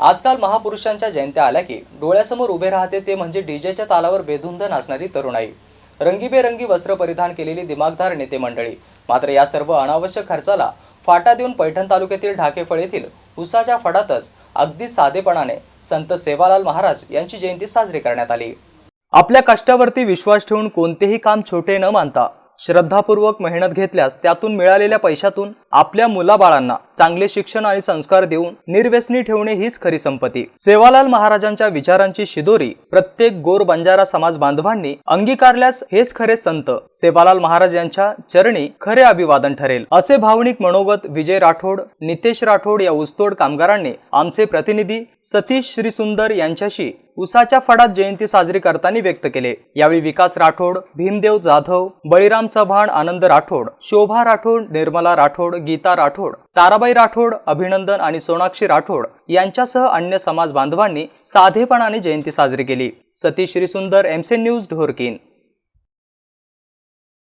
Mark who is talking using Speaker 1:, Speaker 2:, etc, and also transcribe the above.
Speaker 1: आजकाल महापुरुषांच्या जयंत्या आल्या की डोळ्यासमोर उभे राहते ते म्हणजे डीजेच्या तालावर बेधुंद नाचणारी तरुणाई, रंगीबेरंगी वस्त्र परिधान केलेली दिमागदार नेते मंडळी। मात्र या सर्व अनावश्यक खर्चाला फाटा देऊन पैठण तालुक्यातील ढाकेफळ येथील उसाच्या फडातच अगदी साधेपणाने संत सेवालाल महाराज यांची जयंती साजरी करण्यात आली। आपल्या कष्टावरती विश्वास ठेवून कोणतेही काम छोटे न मानता श्रद्धापूर्वक मेहनत घेतल्यास त्यातून मिळालेल्या पैशातून आपल्या मुलाबाळांना चांगले शिक्षण आणि संस्कार देऊन निर्व्यसनी ठेवणे हीच खरी संपत्ती। सेवालाल महाराजांच्या विचारांची शिदोरी प्रत्येक गोर बंजारा समाज बांधवांनी अंगीकारल्यास हेच खरे संत सेवालाल महाराज यांच्या चरणी खरे अभिवादन ठरेल, असे भावनिक मनोगत विजय राठोड, नितेश राठोड या ऊसतोड कामगारांनी आमचे प्रतिनिधी सतीश श्रीसुंदर यांच्याशी उसाच्या फडात जयंती साजरी करताना व्यक्त केले। यावेळी विकास राठोड, भीमदेव जाधव, बळीराम चव्हाण, आनंद राठोड, शोभा राठोड, निर्मला राठोड, गीता राठोड, ताराबाई राठोड, अभिनंदन आणि सोनाक्षी राठोड यांच्यासह अन्य समाज बांधवांनी साधेपणाने जयंती साजरी केली। Satish Shrisundar, MC news, Dhorkin.